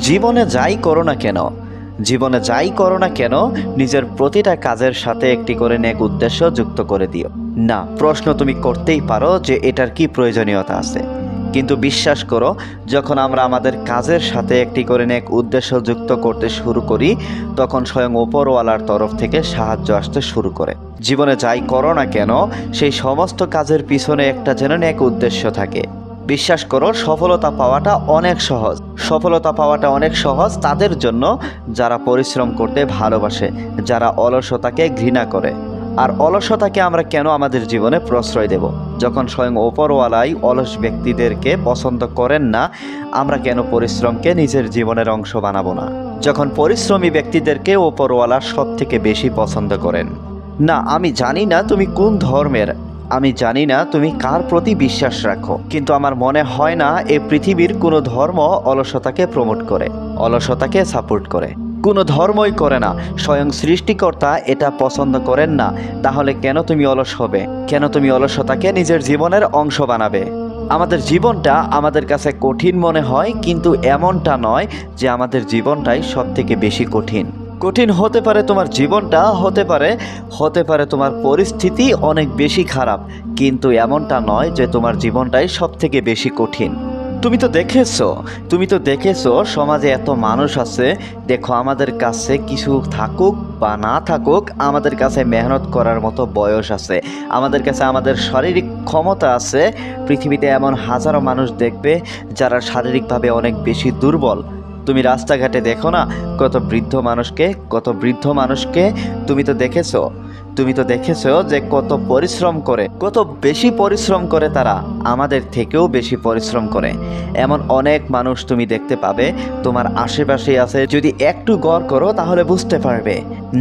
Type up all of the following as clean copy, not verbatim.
জীবনে যাই করো না কেন, জীবনে যাই করো না কেন, নিজের প্রতিটা কাজের সাথে একটি করে নেক উদ্দেশ্য যুক্ত করে দিও। না, প্রশ্ন তুমি করতেই পারো যে এটার কি প্রয়োজনীয়তা আছে, কিন্তু বিশ্বাস করো, যখন আমরা আমাদের কাজের সাথে একটি করে নেক উদ্দেশ্য যুক্ত করতে শুরু করি, তখন স্বয়ং ওপরওয়ালার তরফ থেকে সাহায্য আসতে শুরু করে। জীবনে যাই করো না কেন, সেই সমস্ত কাজের পিছনে একটা যেন নেক উদ্দেশ্য থাকে। বিশ্বাস করো, সফলতা পাওয়াটা অনেক সহজ। সফলতা পাওয়াটা অনেক সহজ তাদের জন্য যারা পরিশ্রম করতে ভালোবাসে, যারা অলসতাকে ঘৃণা করে। আর অলসতাকে আমরা কেন আমাদের জীবনে প্রশ্রয় দেব? যখন স্বয়ং ওপরওয়ালাই অলস ব্যক্তিদেরকে পছন্দ করেন না, আমরা কেন পরিশ্রমকে নিজের জীবনের অংশ বানাবো না? যখন পরিশ্রমী ব্যক্তিদেরকে ওপরওয়ালা সব থেকে বেশি পছন্দ করেন। না, আমি জানি না তুমি কোন ধর্মের, আমি জানি না তুমি কার প্রতি বিশ্বাস রাখো, কিন্তু আমার মনে হয় না এই পৃথিবীর কোনো ধর্ম অলসতাকে প্রমোট করে, অলসতাকে সাপোর্ট করে। কোনো ধর্মই করে না। স্বয়ং সৃষ্টিকর্তা এটা পছন্দ করেন না। তাহলে কেন তুমি অলস হবে? কেন তুমি অলসতাকে নিজের জীবনের অংশ বানাবে? আমাদের জীবনটা আমাদের কাছে কঠিন মনে হয়, কিন্তু এমনটা নয় যে আমাদের জীবনটাই সব থেকে বেশি কঠিন। কঠিন হতে পারে তোমার জীবনটা, হতে পারে তোমার পরিস্থিতি অনেক বেশি খারাপ, কিন্তু এমনটা নয় যে তোমার জীবনটাই সব থেকে বেশি কঠিন। তুমি তো দেখেছো সমাজে এত মানুষ আছে। দেখো, আমাদের কাছে কিছু থাকুক বা না থাকুক, আমাদের কাছে মেহনত করার মতো বয়স আছে, আমাদের কাছে আমাদের শারীরিক ক্ষমতা আছে। পৃথিবীতে এমন হাজারো মানুষ দেখবে যারা শারীরিকভাবে অনেক বেশি দুর্বল। তুমি রাস্তাঘাটে দেখো না কত বৃদ্ধ মানুষকে তুমি তো দেখেছো যে কত বেশি পরিশ্রম করে তারা, আমাদের থেকেও বেশি পরিশ্রম করে। এমন অনেক মানুষ তুমি দেখতে পাবে তোমার আশেপাশেই আছে। যদি একটু গড় করো তাহলে বুঝতে পারবে।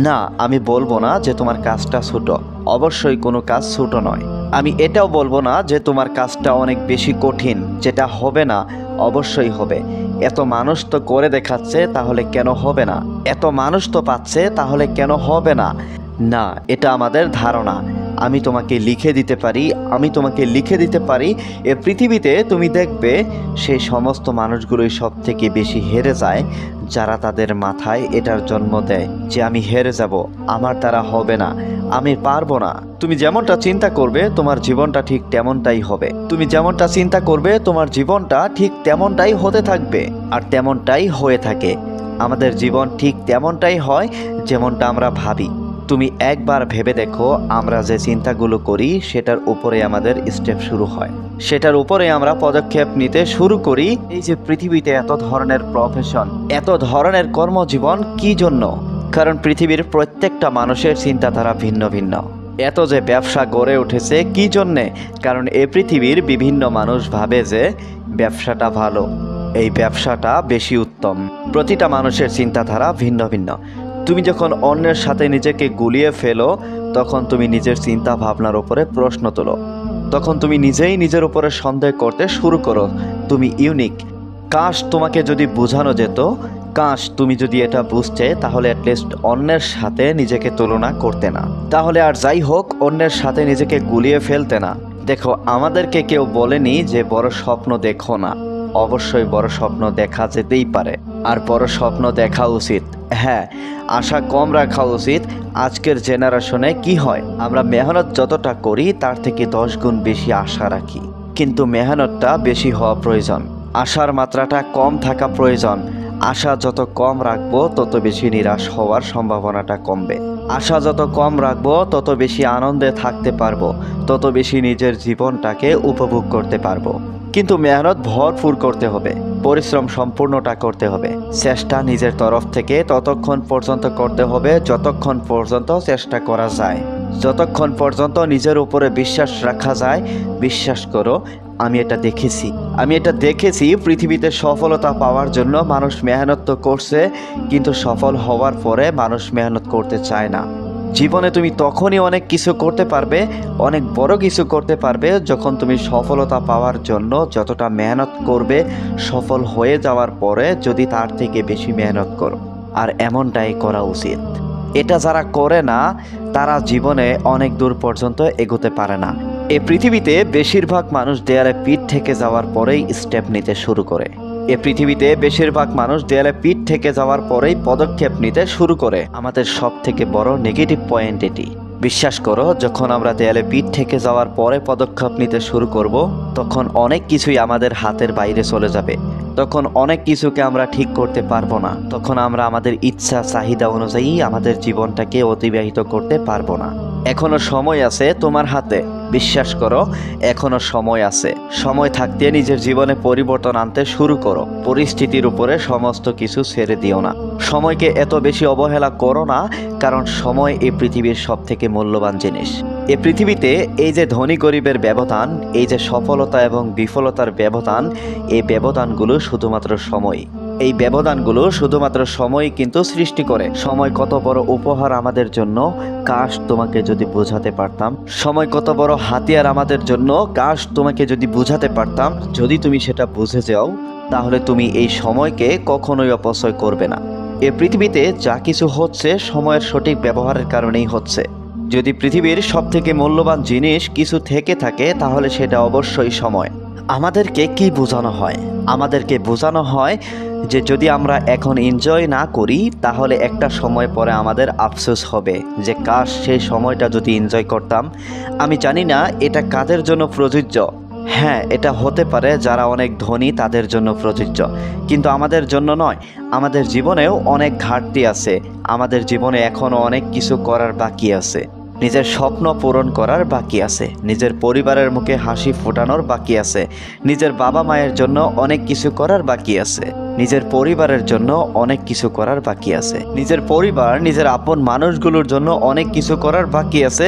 না, আমি বলবো না যে তোমার কাজটা ছোট, অবশ্যই কোনো কাজ ছোট নয়। আমি এটাও বলবো না যে তোমার কাজটা অনেক বেশি কঠিন, যেটা হবে না। অবশ্যই হবে। এত মানুষ তো করে দেখাচ্ছে, তাহলে কেন হবে না? এত মানুষ তো পাচ্ছে, তাহলে কেন হবে না? না, এটা আমাদের ধারণা। আমি তোমাকে লিখে দিতে পারি এ পৃথিবীতে তুমি দেখবে সেই সমস্ত মানুষগুলোই সব থেকে বেশি হেরে যায়, যারা তাদের মাথায় এটার জন্ম দেয় যে আমি হেরে যাব, আমার দ্বারা হবে না, আমি পারবো না। তুমি যেমনটা চিন্তা করবে তোমার জীবনটা ঠিক তেমনটাই হবে। তুমি যেমনটা চিন্তা করবে তোমার জীবনটা ঠিক তেমনটাই হতে থাকবে, আর তেমনটাই হয়ে থাকে। আমাদের জীবন ঠিক তেমনটাই হয় যেমনটা আমরা ভাবি। তুমি একবার ভেবে দেখো, আমরা যে চিন্তাগুলো করি সেটার উপরে আমাদের স্টেপ শুরু হয়, সেটার উপরে আমরা পদক্ষেপ নিতে শুরু করি। এই যে পৃথিবীতে এত ধরনের প্রফেশন, এত ধরনের কর্মজীবন, কি জন্য? কারণ পৃথিবীর প্রত্যেকটা মানুষের চিন্তাধারা ভিন্ন ভিন্ন। এত যে ব্যবসা গড়ে উঠেছে কি জন্যে? কারণ এই পৃথিবীর বিভিন্ন মানুষ ভাবে যে ব্যবসাটা ভালো, এই ব্যবসাটা বেশি উত্তম। প্রতিটা মানুষের চিন্তাধারা ভিন্ন ভিন্ন। তুমি যখন অন্যের সাথে নিজেকে গুলিয়ে ফেলো, তখন তুমি নিজের চিন্তা ভাবনার উপরে প্রশ্ন তোলো, তখন তুমি নিজেই নিজের উপরে সন্দেহ করতে শুরু করো। তুমি ইউনিক। কাশ তোমাকে যদি বোঝানো যেত, কাশ তুমি যদি এটা বুঝতে, তাহলে অ্যাটলিস্ট অন্যের সাথে নিজেকে তুলনা করতে না, তাহলে আর যাই হোক অন্যের সাথে নিজেকে গুলিয়ে ফেলতে না। দেখো, আমাদেরকে কেউ বলেনি যে বড় স্বপ্ন দেখো না। অবশ্যই বড় স্বপ্ন দেখা যেতেই পারে, আর বড় স্বপ্ন দেখা উচিত। হ্যাঁ, আশা কম রাখা উচিত। আজকের জেনারেশনে কি হয়, আমরা মেহনত যতটা করি তার থেকে 10 গুণ বেশি আশা রাখি, কিন্তু মেহনতটা বেশি হওয়া প্রয়োজন, আশার মাত্রাটা কম থাকা প্রয়োজন। আশা যত কম রাখবো তত বেশি নিরাশ হওয়ার সম্ভাবনাটা কমবে। আশা যত কম রাখবো তত বেশি আনন্দে থাকতে পারবো, তত বেশি নিজের জীবনটাকে উপভোগ করতে পারবো। কিন্তু মেহনত ভরপুর করতে হবে, পরিশ্রম সম্পূর্ণটা করতে হবে। চেষ্টা নিজের তরফ থেকে ততক্ষণ পর্যন্ত করতে হবে যতক্ষণ পর্যন্ত চেষ্টা করা যায়, যতক্ষণ পর্যন্ত নিজের উপরে বিশ্বাস রাখা যায়। বিশ্বাস করো, আমি এটা দেখেছি পৃথিবীতে সফলতা পাওয়ার জন্য মানুষ মেহনত তো করছে, কিন্তু সফল হওয়ার পরে মানুষ মেহনত করতে চায় না। জীবনে তুমি তখনই অনেক কিছু করতে পারবে, অনেক বড় কিছু করতে পারবে, যখন তুমি সফলতা পাওয়ার জন্য যতটা মেহনত করবে, সফল হয়ে যাওয়ার পরে যদি তার থেকে বেশি মেহনত করো। আর এমনটাই করা উচিত। এটা যারা করে না তারা জীবনে অনেক দূর পর্যন্ত এগোতে পারে না। এই পৃথিবীতে বেশিরভাগ মানুষ দেয়ালে পিঠ থেকে যাওয়ার পরেই স্টেপ নিতে শুরু করে। এ পৃথিবীতে বেশিরভাগ মানুষ দেয়ালে পিঠ থেকে যাওয়ার পরেই পদক্ষেপ নিতে শুরু করে। আমাদের সব থেকে বড় নেগেটিভ পয়েন্ট এটি। বিশ্বাস করো, যখন আমরা দেয়ালে পিঠ থেকে যাওয়ার পরে পদক্ষেপ নিতে শুরু করব, তখন অনেক কিছুই আমাদের হাতের বাইরে চলে যাবে। তখন অনেক কিছুকে আমরা ঠিক করতে পারবো না। তখন আমরা আমাদের ইচ্ছা চাহিদা অনুযায়ী আমাদের জীবনটাকে অতিবাহিত করতে পারবো না। এখনো সময় আছে তোমার হাতে। বিশ্বাস করো, এখনো সময় আছে। সময় থাকতে নিজের জীবনে পরিবর্তন আনতে শুরু করো। পরিস্থিতির উপরে সমস্ত কিছু ছেড়ে দিও না। সময়কে এত বেশি অবহেলা করো না, কারণ সময় এই পৃথিবীর সব থেকে মূল্যবান জিনিস। এই পৃথিবীতে এই যে ধনী গরিবের ব্যবধান, এই যে সফলতা এবং বিফলতার ব্যবধান, এই ব্যবধানগুলো শুধুমাত্র সময়। এই ব্যবধানগুলো শুধুমাত্র সময় কিন্তু সৃষ্টি করে। সময় কত বড় উপহার আমাদের জন্য, কাশ তোমাকে যদি বোঝাতে পারতাম। সময় কত বড় হাতিয়ার আমাদের জন্য, কাশ তোমাকে যদি বোঝাতে পারতাম। যদি তুমি সেটা বুঝে যাও, তাহলে তুমি এই সময়কে কখনোই অপচয় করবে না। এই পৃথিবীতে যা কিছু হচ্ছে সময়ের সঠিক ব্যবহারের কারণেই হচ্ছে। যদি পৃথিবীর সব থেকে মূল্যবান জিনিস কিছু থেকে থাকে, তাহলে সেটা অবশ্যই সময়। আমাদেরকে কি বোঝানো হয়? আমাদেরকে বোঝানো হয় যে যদি আমরা এখন এনজয় না করি, তাহলে একটা সময় পরে আমাদের আফসোস হবে যে কাশ সেই সময়টা যদি এনজয় করতাম। আমি জানি না এটা কাদের জন্য প্রযোজ্য। হ্যাঁ, এটা হতে পারে যারা অনেক ধনী তাদের জন্য প্রযোজ্য, কিন্তু আমাদের জন্য নয়। আমাদের জীবনেও অনেক ঘাটতি আছে। আমাদের জীবনে এখনও অনেক কিছু করার বাকি আছে। নিজের স্বপ্ন পূরণ করার বাকি আছে। নিজের পরিবারের মুখে হাসি ফোটানোর বাকি আছে। নিজের বাবা মায়ের জন্য অনেক কিছু করার বাকি আছে। নিজের পরিবারের জন্য অনেক কিছু করার বাকি আছে। নিজের পরিবার, নিজের আপন মানুষগুলোর জন্য অনেক কিছু করার বাকি আছে।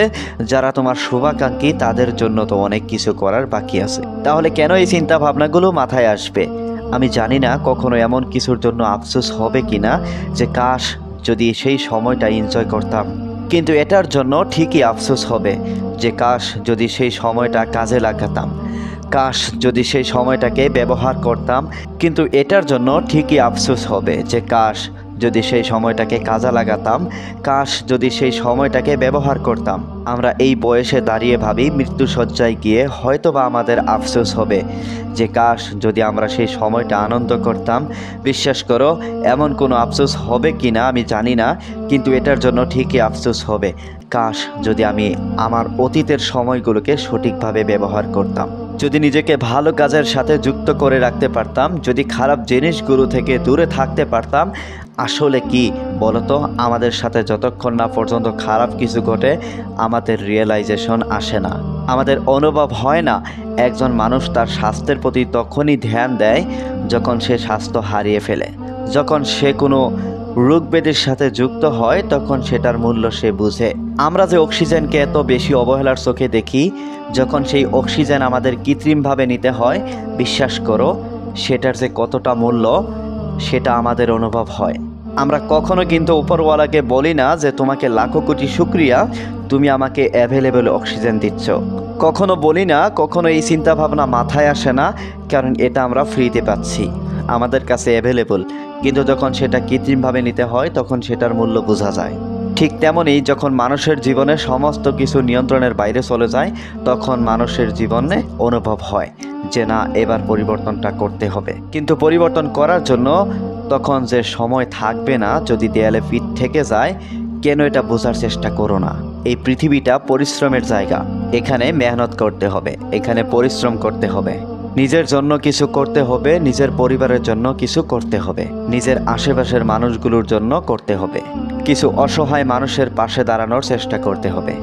যারা তোমার শুভাকাঙ্ক্ষী, তাদের জন্য তো অনেক কিছু করার বাকি আছে। তাহলে কেন এই চিন্তা ভাবনাগুলো মাথায় আসবে? আমি জানি না কখনো এমন কিছুর জন্য আফসোস হবে কিনা যে কাশ যদি সেই সময়টা এনজয় করতাম। কিন্তু এটার জন্য ঠিকই আফসোস হবে যে কাশ যদি সেই সময়টা কাজে লাগাতাম, কাশ যদি সেই সময়টাকে ব্যবহার করতাম। কিন্তু এটার জন্য ঠিকই আফসোস হবে যে কাশ যদি সেই সময়টাকে কাজে লাগাতাম, কাশ যদি সেই সময়টাকে ব্যবহার করতাম। আমরা এই বয়সে দাঁড়িয়ে ভাবি মৃত্যুশয্যায় গিয়ে হয়তোবা আমাদের আফসোস হবে যে কাশ যদি আমরা সেই সময়টা আনন্দ করতাম। বিশ্বাস করো, এমন কোনো আফসোস হবে কি না আমি জানি না, কিন্তু এটার জন্য ঠিকই আফসোস হবে কাশ যদি আমি আমার অতীতের সময়গুলোকে সঠিকভাবে ব্যবহার করতাম, যদি নিজেকে ভালো কাজের সাথে যুক্ত করে রাখতে পারতাম, যদি খারাপ জিনিসগুলো থেকে দূরে থাকতে পারতাম। আসলে কি বলতো, আমাদের সাথে যতক্ষণ না পর্যন্ত খারাপ কিছু ঘটে আমাদের রিয়েলাইজেশন আসে না, আমাদের অনুভব হয় না। একজন মানুষ তার স্বাস্থ্যের প্রতি তখনই ধ্যান দেয় যখন সে স্বাস্থ্য হারিয়ে ফেলে। যখন সে কোনো রোগ ব্যাধির সাথে যুক্ত হয়, তখন সেটার মূল্য সে বুঝে। আমরা যে অক্সিজেনকে এত বেশি অবহেলার চোখে দেখি, যখন সেই অক্সিজেন আমাদের কৃত্রিমভাবে নিতে হয়, বিশ্বাস করো সেটার যে কতটা মূল্য সেটা আমাদের অনুভব হয়। আমরা কখনো কিন্তু উপরওয়ালাকে বলি না যে তোমাকে লাখো কোটি শুকরিয়া, তুমি আমাকে অ্যাভেলেবল অক্সিজেন দিচ্ছ। কখনো বলি না, কখনো এই চিন্তা ভাবনা মাথায় আসে না, কারণ এটা আমরা ফ্রিতে পাচ্ছি, আমাদের কাছে অ্যাভেলেবল। কিন্তু যখন সেটা কৃত্রিমভাবে নিতে হয়, তখন সেটার মূল্য বোঝা যায়। ঠিক তেমনই যখন মানুষের জীবনে সমস্ত কিছু নিয়ন্ত্রণের বাইরে চলে যায়, তখন মানুষের জীবনে অনুভব হয় যে না, এবার পরিবর্তনটা করতে হবে। কিন্তু পরিবর্তন করার জন্য তখন যে সময় থাকবে না, যদি দেয়ালে পিঠ থেকে যায়, কেন এটা বোঝার চেষ্টা করো না। এই পৃথিবীটা পরিশ্রমের জায়গা। এখানে মেহনত করতে হবে, এখানে পরিশ্রম করতে হবে, নিজের জন্য কিছু করতে হবে, নিজের পরিবারের জন্য কিছু করতে হবে, নিজের আশেপাশের মানুষগুলোর জন্য করতে হবে, কিছু অসহায় মানুষের পাশে দাঁড়ানোর চেষ্টা করতে হবে।